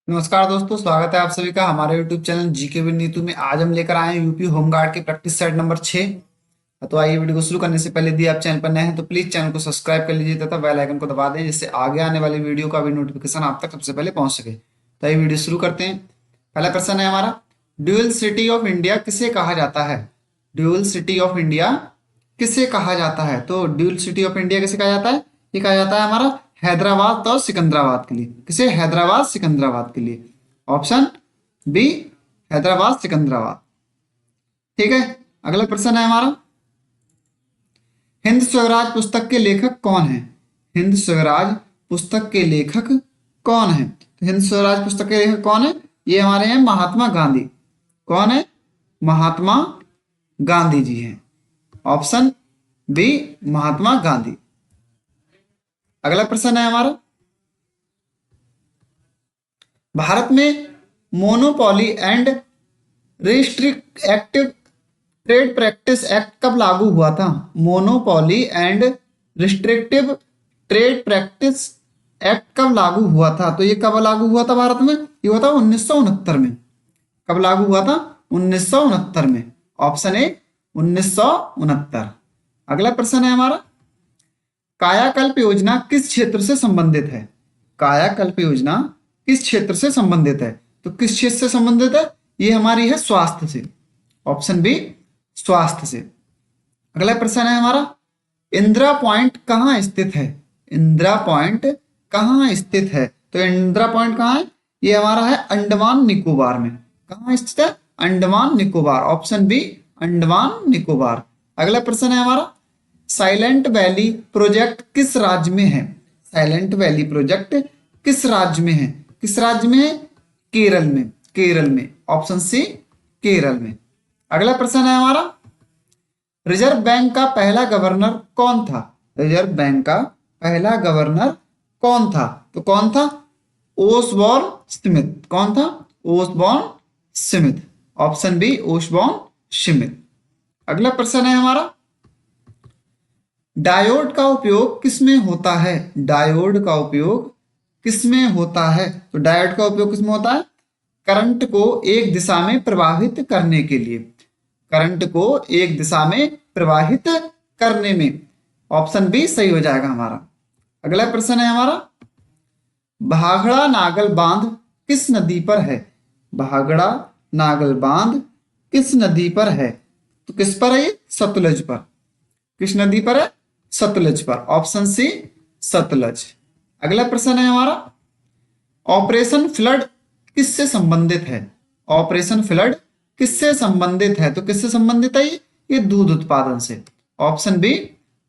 नमस्कार दोस्तों, स्वागत है आप सभी का हमारे YouTube channel GK with Neetu में। आज हम लेकर आए हैं यूपी होमगार्ड के प्रैक्टिस सेट नंबर 6। तो आइए, वीडियो को शुरू करने से पहले यदि आप चैनल पर नए हैं तो प्लीज चैनल को सब्सक्राइब कर लीजिए तथा बेल आइकन को दबा दें, जिससे आगे आने वाली वीडियो का भी नोटिफिकेशन आप तक सबसे पहले पहुंच सके। तो आइए वीडियो शुरू करते हैं। पहला प्रश्न है हमारा, ड्यूअल सिटी ऑफ इंडिया किसे कहा जाता है? ड्यूअल सिटी ऑफ इंडिया किसे कहा जाता है? तो ड्यूअल सिटी ऑफ इंडिया किसे कहा जाता है? ये कहा जाता है हमारा हैदराबाद और सिकंदराबाद के लिए। किसे? हैदराबाद सिकंदराबाद के लिए। Option B, Hyderabad Secunderabad. ठीक है। अगला प्रश्न है हमारा, हिंद स्वराज पुस्तक के लेखक कौन है? हिंद स्वराज पुस्तक के लेखक कौन है? तो हिंद स्वराज पुस्तक के लेखक कौन है? ये हमारे हैं महात्मा गांधी। कौन है? महात्मा गांधी जी हैं। Option B, Mahatma Gandhi. अगला प्रश्न है हमारा, भारत में monopoly and restrictive trade practice act कब लागू हुआ था? Monopoly and restrictive trade practice act कब लागू हुआ था? तो ये कब लागू हुआ था भारत में? ये हुआ था 1969 में। कब लागू हुआ था? 1969 में। Option A, 1969। अगला प्रश्न है हमारा, कायाकल्प योजना किस क्षेत्र से संबंधित है? कायाकल्प योजना किस क्षेत्र से संबंधित है? तो किस क्षेत्र से संबंधित है? ये हमारी है स्वास्थ्य से। ऑप्शन बी, स्वास्थ्य से। अगला प्रश्न है हमारा, इंदिरा पॉइंट कहाँ स्थित है? इंदिरा पॉइंट कहाँ स्थित है? तो इंदिरा पॉइंट कहाँ है? ये हमारा है अंडमान निकोबार में। कहाँ स्थित है? अंडमान निकोबार। Option B, Andaman Nicobar. अगला प्रश्न है हमारा, साइलेंट वैली प्रोजेक्ट किस राज्य में है? साइलेंट वैली प्रोजेक्ट किस राज्य में है? किस राज्य में है? केरल में। केरल में। ऑप्शन सी, केरल में। अगला प्रश्न है हमारा, रिजर्व बैंक का पहला गवर्नर कौन था? रिजर्व बैंक का पहला गवर्नर कौन था? तो कौन था? Osborne Smith. कौन था? Osborne Smith. Option B, Osborne Smith. अगला प्रश्न है हमारा, डायोड का उपयोग किसमें होता है? डायोड का उपयोग किसमें होता है? तो डायोड का उपयोग किसमें होता है? करंट को एक दिशा में प्रवाहित करने के लिए। करंट को एक दिशा में प्रवाहित करने में। ऑप्शन बी सही हो जाएगा हमारा। अगला प्रश्न है हमारा, भाखड़ा नागल बांध किस नदी पर है? भाखड़ा नागल बांध किस नदी पर है? तो किस पर है ये? सतलज पर। किस नदी पर है? सतलज पर। Option C, Sutlej. अगला प्रश्न है हमारा, ऑपरेशन फ्लड किससे संबंधित है? ऑपरेशन फ्लड किससे संबंधित है? तो किससे संबंधित है ये दूध उत्पादन से। ऑप्शन बी,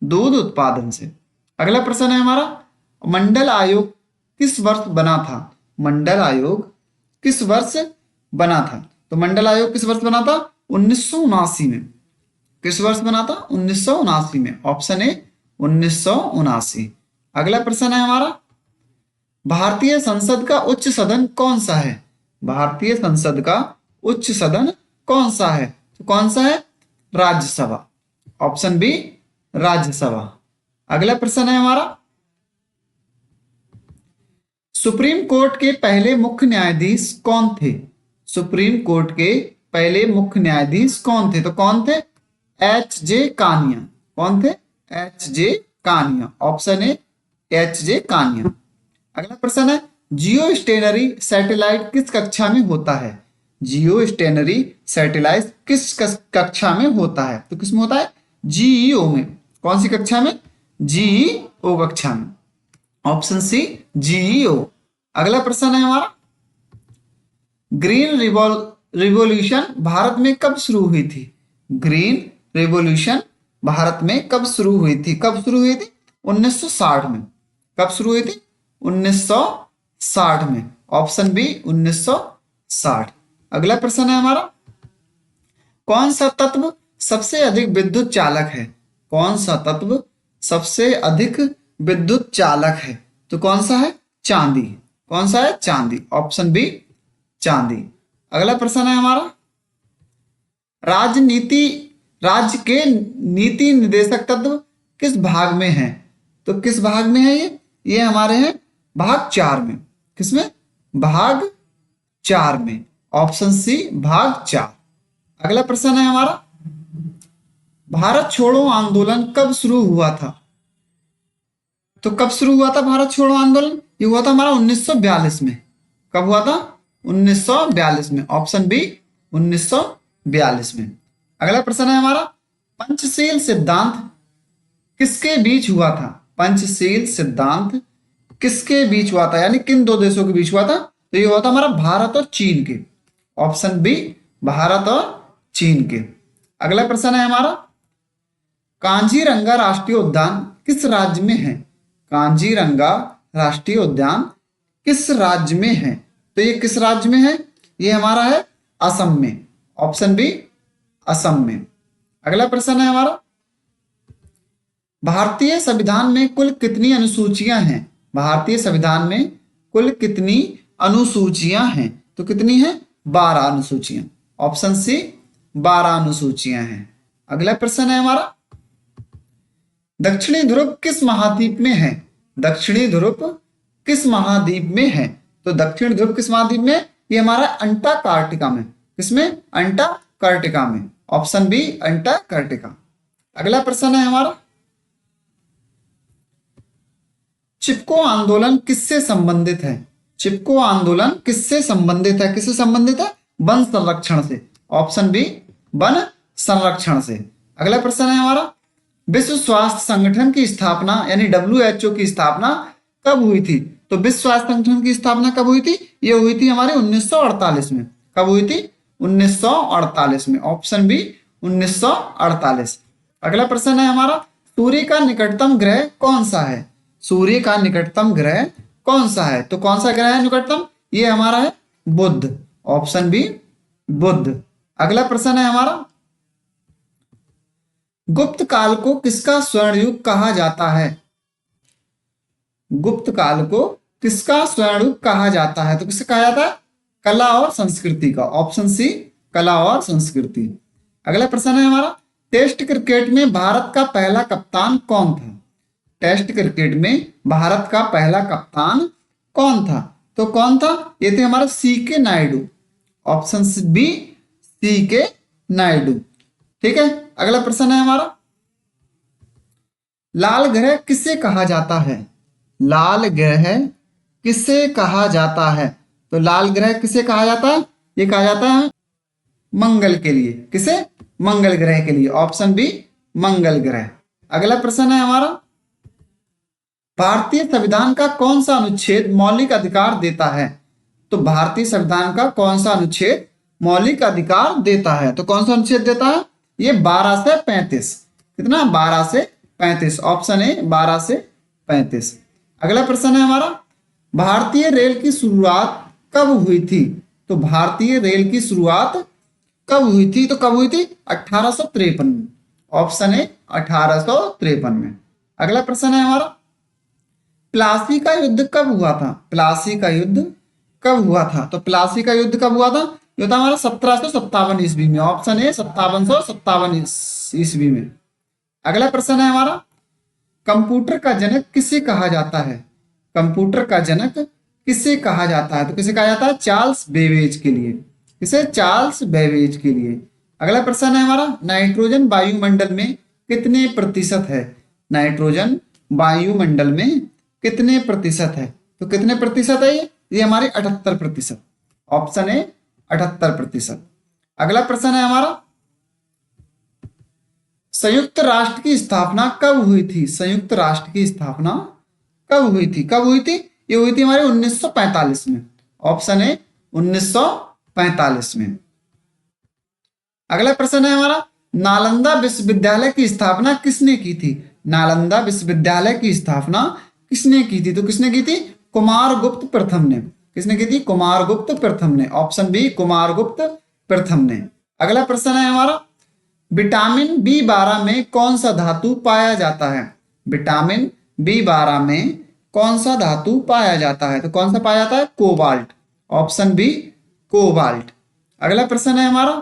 दूध उत्पादन से। अगला प्रश्न है हमारा, मंडल आयोग किस वर्ष बना था? मंडल आयोग किस वर्ष बना था? तो मंडल आयोग किस वर्ष बना था? 1979 में। किस वर्ष बना था? 1979 में। Option A, 1979। अगला प्रश्न है हमारा, भारतीय संसद का उच्च सदन कौन सा है? भारतीय संसद का उच्च सदन कौन सा है? तो कौन सा है? राज्यसभा। Option B, Rajya Sabha. अगला प्रश्न है हमारा, सुप्रीम कोर्ट के पहले मुख्य न्यायाधीश कौन थे? सुप्रीम कोर्ट के पहले मुख्य न्यायाधीश कौन थे? तो कौन थे? H J Kania. कौन थे? H J Kania. Option A, H J Kania. अगला प्रश्न है, जियो स्टेशनरी सैटेलाइट किस कक्षा में होता है? जियो स्टेशनरी सैटेलाइट किस कक्षा में होता है? तो किसमें होता है? जीईओ में। कौन सी कक्षा में? जीईओ कक्षा में। Option C, GEO. अगला प्रश्न है हमारा, ग्रीन रिवॉल्यूशन भारत में कब शुरू हुई थी? ग्रीन रिवॉल्यूशन भारत में कब शुरू हुई थी? कब शुरू हुई थी? 1960 में। कब शुरू हुई थी? 1960 में। Option B, 1960। अगला प्रश्न है हमारा, कौन सा तत्व सबसे अधिक विद्युत चालक है? कौन सा तत्व सबसे अधिक विद्युत चालक है? तो कौन सा है? चांदी। कौन सा है? चांदी। ऑप्शन बी, चांदी। अगला प्रश्न है हमारा, राजनीति राज्य के नीति निर्देशक तत्व किस भाग में है? तो किस भाग में है ये हमारे हैं भाग 4 में। किसमें? भाग 4 में, ऑप्शन सी भाग 4। अगला प्रश्न है हमारा, भारत छोड़ो आंदोलन कब शुरू हुआ था? तो कब शुरू हुआ था भारत छोड़ो आंदोलन? ये हुआ था हमारा 1942 में। कब हुआ था? 1942 में, ऑप्शन बी 1942 में। अगला प्रश्न है हमारा, पंचशील सिद्धांत किसके बीच हुआ था? पंचशील सिद्धांत किसके बीच हुआ था, यानी किन दो देशों के बीच हुआ था? तो ये हुआ था हमारा भारत और चीन के, ऑप्शन बी भारत और चीन के। अगला प्रश्न है हमारा, कांजीरंगा राष्ट्रीय उद्यान किस राज्य में है? कांजीरंगा राष्ट्रीय उद्यान किस राज्य में है? तो ये किस राज्य में है? ये हमारा है असम में, ऑप्शन बी असम में। अगला प्रश्न है हमारा, भारतीय संविधान में कुल कितनी अनुसूचियां हैं? भारतीय संविधान में कुल कितनी अनुसूचियां हैं? तो कितनी है? 12 अनुसूचियां, ऑप्शन सी 12 अनुसूचियां हैं। अगला प्रश्न है हमारा, दक्षिणी ध्रुव किस महाद्वीप में है? दक्षिणी ध्रुव किस महाद्वीप में है? तो दक्षिण ध्रुव किस महाद्वीप में? ये हमारा अंटार्कटिका में। किसमें? अंटार्कटिका में, ऑप्शन बी अंटार्कटिका। अगला प्रश्न है हमारा, चिपको आंदोलन किससे संबंधित है? चिपको आंदोलन किससे संबंधित है? किससे संबंधित है? वन संरक्षण से, ऑप्शन बी वन संरक्षण से। अगला प्रश्न है हमारा, विश्व स्वास्थ्य संगठन की स्थापना यानी WHO की स्थापना कब हुई थी? तो विश्व स्वास्थ्य संगठन की स्थापना कब हुई थी? ये हुई थी हमारे 1948 में। कब हुई थी? 1948 में, ऑप्शन बी 1948। अगला प्रश्न है हमारा, सूर्य का निकटतम ग्रह कौन सा है? सूर्य का निकटतम ग्रह कौन सा है? तो कौन सा ग्रह है निकटतम? ये हमारा है बुध, ऑप्शन बी बुध। अगला प्रश्न है हमारा, गुप्त काल को किसका स्वर्ण युग कहा जाता है? गुप्त काल को किसका स्वर्ण युग कहा जाता है? तो किससे कहा जाता है? कला और संस्कृति का, ऑप्शन सी कला और संस्कृति। अगला प्रश्न है हमारा, टेस्ट क्रिकेट में भारत का पहला कप्तान कौन था? टेस्ट क्रिकेट में भारत का पहला कप्तान कौन था? तो कौन था? ये थे हमारे CK Naidu, option B CK Naidu. ठीक है। अगला प्रश्न है हमारा, लाल ग्रह किसे कहा जाता है? लाल ग्रह किसे कहा जाता है? तो लाल ग्रह किसे कहा जाता है? ये कहा जाता है मंगल के लिए। किसे? मंगल ग्रह के लिए, ऑप्शन बी मंगल ग्रह। अगला प्रश्न है हमारा, भारतीय संविधान का कौन सा अनुच्छेद मौलिक अधिकार देता है? तो भारतीय संविधान का कौन सा अनुच्छेद मौलिक अधिकार देता है? तो कौन सा अनुच्छेद देता है? ये 12 से 35। कितना? 12 से 35, ऑप्शन ए 12 से 35। अगला प्रश्न है हमारा, भारतीय रेल की शुरुआत कब हुई थी? तो भारतीय रेल की शुरुआत कब हुई थी? तो कब हुई थी? 1853 में, ऑप्शन ए 1853 में। अगला प्रश्न है हमारा, प्लासी का युद्ध कब हुआ था? प्लासी का युद्ध कब हुआ था? तो प्लासी का युद्ध कब हुआ था? ये था हमारा 1757 ईस्वी में, ऑप्शन ए 1757 ईस्वी में। अगला प्रश्न है हमारा, कंप्यूटर का जनक किसे कहा जाता है? कंप्यूटर का जनक किसे कहा जाता है? तो किसे कहा जाता है? चार्ल्स बेबेज के लिए। किसे? चार्ल्स बेबेज के लिए। अगला प्रश्न है हमारा, नाइट्रोजन वायुमंडल में कितने प्रतिशत है? नाइट्रोजन वायुमंडल में कितने प्रतिशत है? तो कितने प्रतिशत है ये हमारे 78%, ऑप्शन ए 78%। अगला प्रश्न है हमारा, संयुक्त राष्ट्र की स्थापना कब हुई थी? संयुक्त राष्ट्र की स्थापना कब हुई थी? कब हुई थी? ये हुई थी हमारे 1945 में, ऑप्शन ए 1945 में। अगला प्रश्न है हमारा, नालंदा विश्वविद्यालय की स्थापना किसने की थी? नालंदा विश्वविद्यालय की स्थापना किसने की थी? तो किसने की थी? कुमारगुप्त प्रथम ने। किसने की थी? कुमारगुप्त प्रथम ने, ऑप्शन बी कुमारगुप्त प्रथम ने। अगला प्रश्न है हमारा, विटामिन B12 में कौन सा धातु पाया जाता है? विटामिन B12 में कौन सा धातु पाया जाता है? तो कौन सा पाया जाता है? Cobalt, option B cobalt. अगला प्रश्न है हमारा,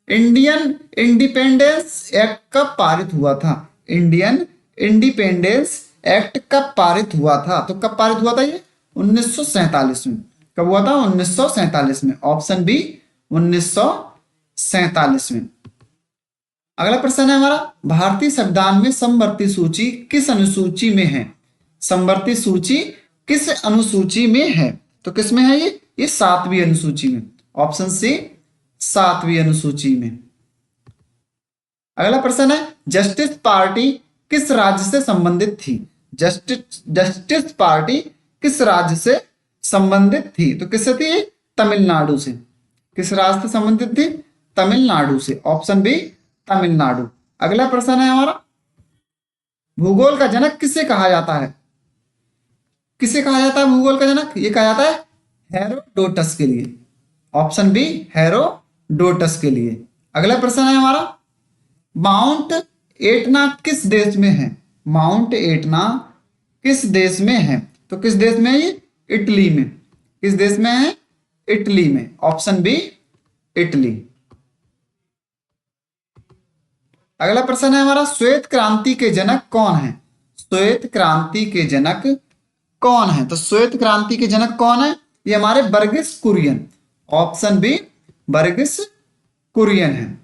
इंडियन इंडिपेंडेंस एक्ट कब पारित हुआ था? इंडियन इंडिपेंडेंस एक्ट कब पारित हुआ था? तो कब पारित हुआ था ये? 1947 में, कब हुआ था? 1947 में। ऑप्शन बी 1947 में। अगला प्रश्न है हमारा, भारतीय संविधान में समवर्ती सूची किस अनुसूची में है? समवर्ती सूची किस अनुसूची में है? तो किस में है ये 7वीं अनुसूची में। ऑप्शन सी 7वीं अनुसूची में। अगला प्रश्न है, जस्टिस पार्टी किस राज्य से संबंधित थी? जस्टिस पार्टी किस राज्य से संबंधित थी? तो किससे थी? तमिलनाडु से। किस राज्य से संबंधित थी? तमिलनाडु से। Option B Tamil Nadu. अगला प्रश्न है हमारा, भूगोल का जनक किसे कहा जाता है? किसे कहा जाता है भूगोल का जनक? ये कहा जाता है हेरोडोटस के लिए। ऑप्शन बी हेरोडोटस के लिए। अगला प्रश्न है हमारा, माउंट एटना किस देश में है? माउंट एटना किस देश में है? तो किस देश में है ये? इटली में। किस देश में है? इटली में। Option B Italy. अगला प्रश्न है हमारा, श्वेत क्रांति के जनक कौन है? श्वेत क्रांति के जनक कौन है? तो श्वेत क्रांति के जनक कौन है? ये हमारे बर्गिस कुरियन। ऑप्शन बी बर्गिस कुरियन है।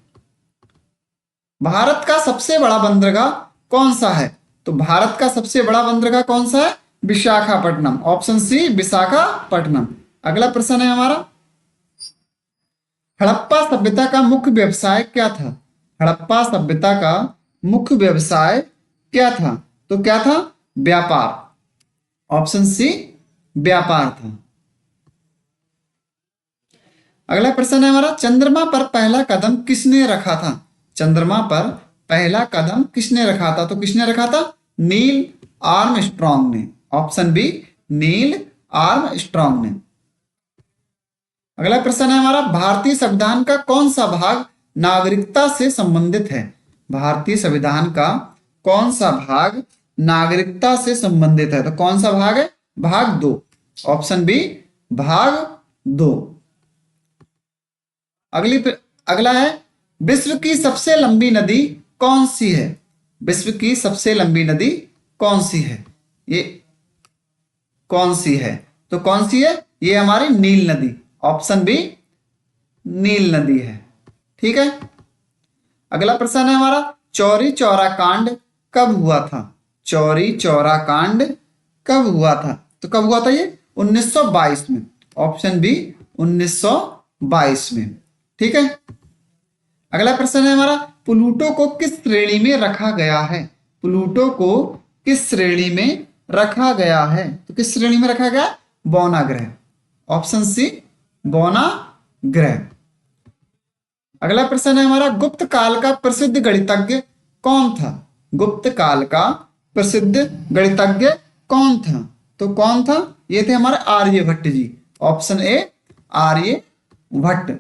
भारत का सबसे बड़ा बंदरगाह कौन सा है? तो भारत का सबसे बड़ा बंदरगाह कौन सा है? विशाखापट्टनम। Option C Visakhapatnam. अगला प्रश्न है हमारा, हड़प्पा सभ्यता का मुख्य व्यवसाय क्या था? हड़प्पा सभ्यता का मुख्य व्यवसाय क्या था? तो क्या था? व्यापार। ऑप्शन सी व्यापार था। अगला प्रश्न है हमारा, चंद्रमा पर पहला कदम किसने रखा था? चंद्रमा पर पहला कदम किसने रखा था? तो किसने रखा था? नील आर्मस्ट्रॉन्ग ने। ऑप्शन बी नील आर्मस्ट्रॉन्ग ने। अगला प्रश्न है हमारा, भारतीय संविधान का कौन सा भाग नागरिकता से संबंधित है? भारतीय संविधान का कौन सा भाग नागरिकता से संबंधित है? तो कौन सा भाग है? भाग 2। ऑप्शन बी भाग 2। अगला है, विश्व की सबसे लंबी नदी कौन सी है? विश्व की सबसे लंबी नदी कौन सी है? ये कौन सी है? तो कौन सी है? ये हमारी नील नदी। ऑप्शन बी नील नदी है। ठीक है। अगला प्रश्न है हमारा, चौरी चौरा कांड कब हुआ था? चौरी चौरा कांड कब हुआ था? तो कब हुआ था ये? 1922 में। ऑप्शन बी 1922 में। ठीक है। अगला प्रश्न है हमारा, प्लूटो को किस श्रेणी में रखा गया है? प्लूटो को किस श्रेणी में रखा गया है? तो किस श्रेणी में रखा गया? बौना ग्रह। ऑप्शन सी बौना ग्रह। अगला प्रश्न है हमारा, गुप्त काल का प्रसिद्ध गणितज्ञ कौन था? गुप्त काल का प्रसिद्ध गणितज्ञ कौन था? तो कौन था? ये थे हमारे आर्यभट्ट जी। Option A Aryabhata.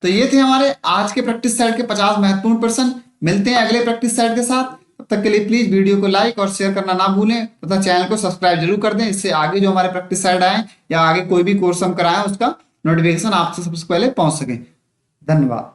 तो ये थे हमारे आज के प्रैक्टिस सेट के 50 महत्वपूर्ण प्रश्न। मिलते हैं अगले प्रैक्टिस सेट के साथ। तब तक के लिए प्लीज वीडियो को लाइक और शेयर करना ना भूलें तथा चैनल को सब्सक्राइब जरूर कर दें। इससे आगे जो हमारे प्रैक्टिस सेट आए या आगे कोई भी कोर्स हम कराएं उसका नोटिफिकेशन आपसे सबसे पहले पहुंच सके। धन्यवाद।